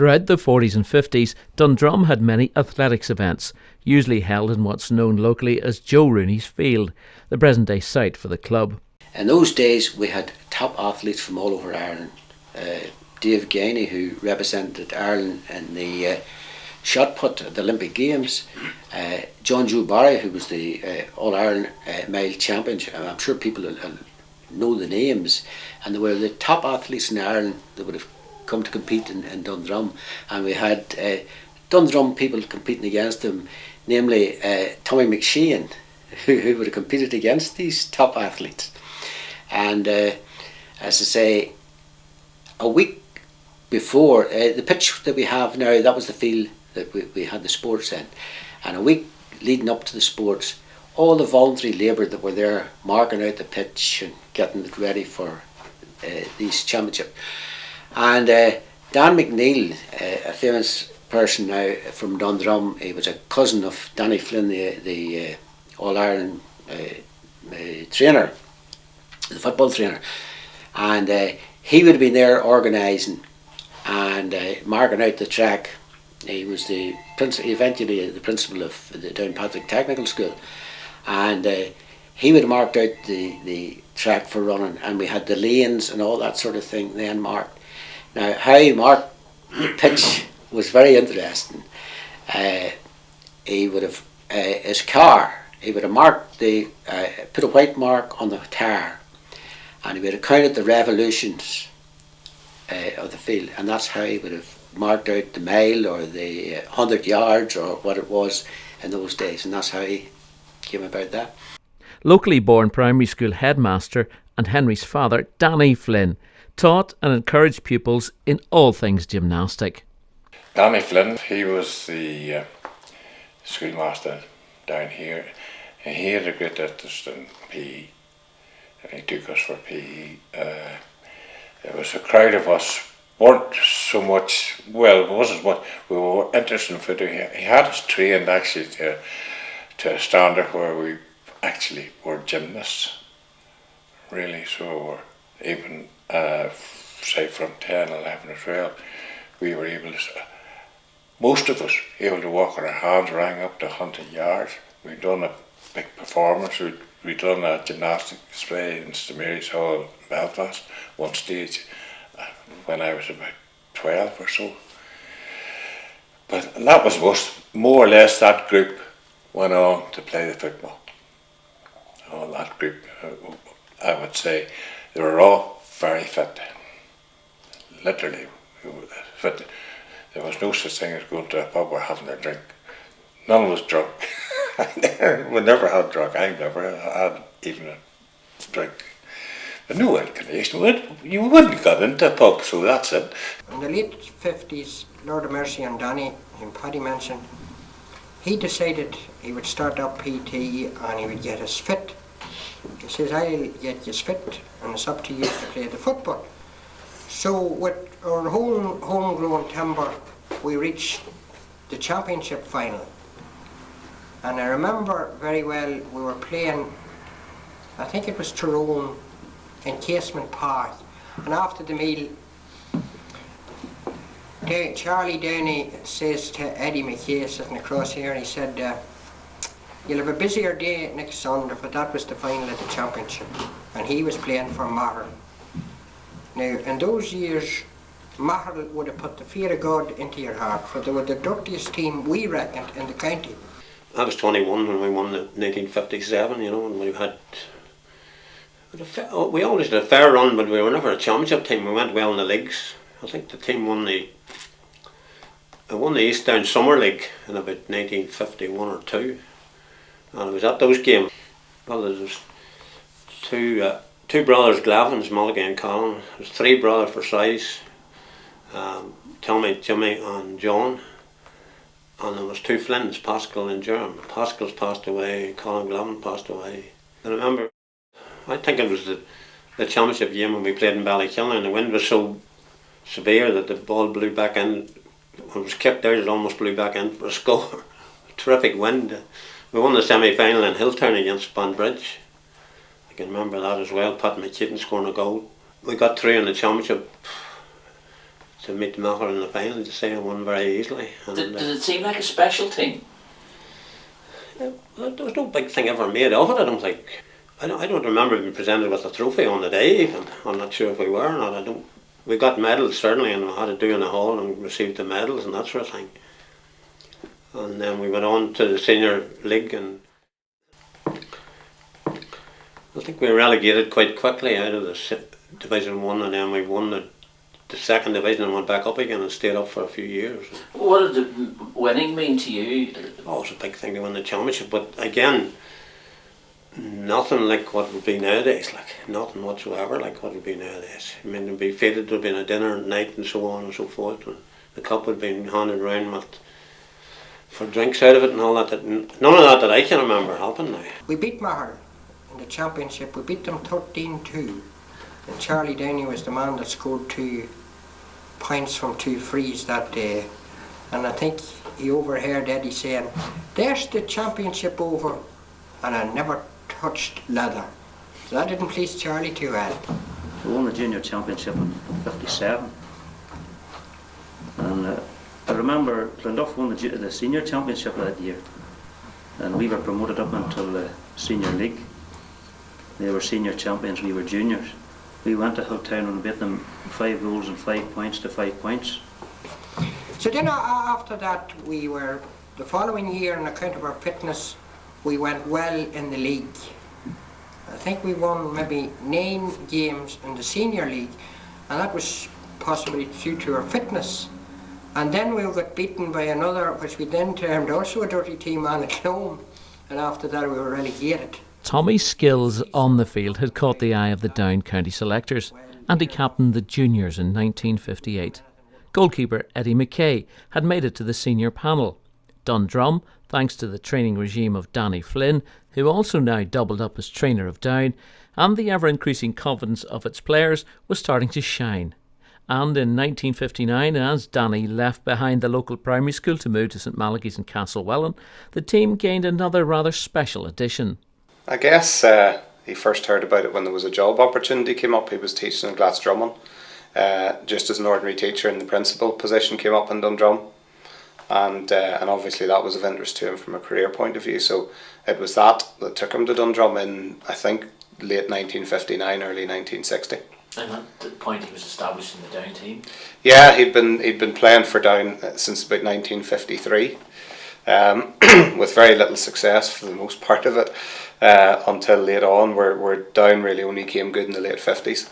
Throughout the 40s and 50s, Dundrum had many athletics events, usually held in what's known locally as Joe Rooney's Field, the present-day site for the club. In those days we had top athletes from all over Ireland. Dave Gainey, who represented Ireland in the shot put at the Olympic Games, John Joe Barry, who was the All-Ireland male champion. I'm sure people will know the names, and they were the top athletes in Ireland that would have come to compete in Dundrum, and we had Dundrum people competing against them, namely Tommy McShane, who would have competed against these top athletes. And as I say, a week before, the pitch that we have now, that was the field that we had the sports in, and a week leading up to the sports, all the voluntary labour that were there marking out the pitch and getting it ready for these championships. And Dan McNeil, a famous person now from Dundrum, he was a cousin of Danny Flynn, the All-Ireland trainer, the football trainer, and he would have been there organising and marking out the track. He was eventually the principal of the Downpatrick Technical School, and he would have marked out the track for running, and we had the lanes and all that sort of thing then marked. Now, how he marked the pitch was very interesting. He would have his car. He would have marked put a white mark on the tire, and he would have counted the revolutions of the field, and that's how he would have marked out the mile or the 100 yards or what it was in those days, and that's how he came about that. Locally born primary school headmaster and Henry's father, Danny Flynn, taught and encouraged pupils in all things gymnastic. Danny Flynn, he was the schoolmaster down here, and he had a great interest in PE, and he took us for PE. There was a crowd of us, weren't so much, well, it wasn't much, we were interested in footy. He had us trained actually to a standard where we actually were gymnasts, really, so we're even say from 10, 11 or 12, we were able to, most of us, able to walk on our hands rang up to 100 yards. We'd done a big performance, we'd done a gymnastic display in St Mary's Hall in Belfast, one stage, when I was about 12 or so. But that was more or less that group went on to play the football. All that group, I would say, they were all very fit, literally fit. There was no such thing as going to a pub or having a drink. None was drunk. We never had drunk. I never had even a drink. But no inclination. You wouldn't have got into a pub, so that's it. In the late 50s, Lord of Mercy and Danny, whom Paddy mentioned, he decided he would start up PT and he would get us fit. He says, I'll get you fit and it's up to you to play the football. So with our whole homegrown timber, we reached the championship final. And I remember very well, we were playing, I think it was Tyrone in Casement Park. And after the meal, Charlie Downey says to Eddie McKay sitting across here, and he said, you'll have a busier day next Sunday, but that was the final of the championship. And he was playing for Mahon. Now, in those years, Mahon would have put the fear of God into your heart, for they were the dirtiest team, we reckoned, in the county. I was 21 when we won the 1957, you know, and we always did a fair run, but we were never a championship team. We went well in the leagues. I think the team won the East Down Summer League in about 1951 or 2. And I was at those games. Well, there was two brothers, Glavins, Mulligan and Colin. There was 3 brothers for size, Tommy, Jimmy and John. And there was 2 Flynns, Pascal and Jerome. Pascal's passed away, Colin Glavin passed away. I remember, I think it was the championship game when we played in Ballykillen, and the wind was so severe that the ball blew back in. When it was kicked out, it almost blew back in for a score. Terrific wind. We won the semi-final in Hilltown against Banbridge. I can remember that as well, Pat McKeaton scoring a goal. We got through in the championship to meet Mahler in the final. To say I won very easily. And, Did it seem like a special team? there was no big thing ever made of it. I don't think. I don't remember being presented with a trophy on the day. Even I'm not sure if we were or not. I don't. We got medals certainly, and we had to do in the hall and received the medals and that sort of thing. And then we went on to the senior league, and I think we were relegated quite quickly out of the Division 1, and then we won the second division and went back up again and stayed up for a few years. What did the winning mean to you? Oh, it was a big thing to win the championship, but again, nothing like what would be nowadays, like nothing whatsoever like what would be nowadays. I mean, it'd be fitted to have been a dinner at night and so on and so forth, and the cup would have been handed round with for drinks out of it and all that. None of that I can remember happened now. We beat Mahler in the championship. We beat them 13-2. And Charlie Downey was the man that scored 2 points from 2 frees that day. And I think he overheard Eddie saying, "There's the championship over," and I never touched leather. So that didn't please Charlie too well. We won the junior championship in '57. And I remember Clonduff won the senior championship that year, and we were promoted up until the senior league. They were senior champions, we were juniors. We went to Hilltown and beat them 5 goals and 5 points to 5 points. So then after that, we were, the following year, on account of our fitness, we went well in the league. I think we won maybe 9 games in the senior league, and that was possibly due to our fitness. And then we got beaten by another, which we then termed also a dirty team, Annaclone, and after that we were relegated. Tommy's skills on the field had caught the eye of the Down County selectors, and he captained the juniors in 1958. Goalkeeper Eddie McKay had made it to the senior panel. Dundrum, thanks to the training regime of Danny Flynn, who also now doubled up as trainer of Down, and the ever-increasing confidence of its players, was starting to shine. And in 1959, as Danny left behind the local primary school to move to St Malachy's in Castlewellan, the team gained another rather special addition. I guess he first heard about it when there was a job opportunity came up. He was teaching in Glasdrumman, just as an ordinary teacher, and the principal position came up in Dundrum, and obviously that was of interest to him from a career point of view. So it was that took him to Dundrum in, I think, late 1959, early 1960. And at the point he was established in the Down team? Yeah, he'd been playing for Down since about 1953, with very little success for the most part of it, until late on, where Down really only came good in the late 50s.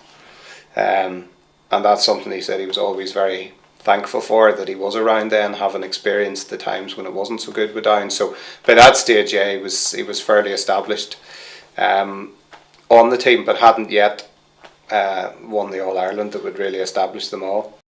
And that's something he said he was always very thankful for, that he was around then, having experienced the times when it wasn't so good with Down. So by that stage, yeah, he was fairly established on the team, but hadn't yet won the All-Ireland that would really establish them all.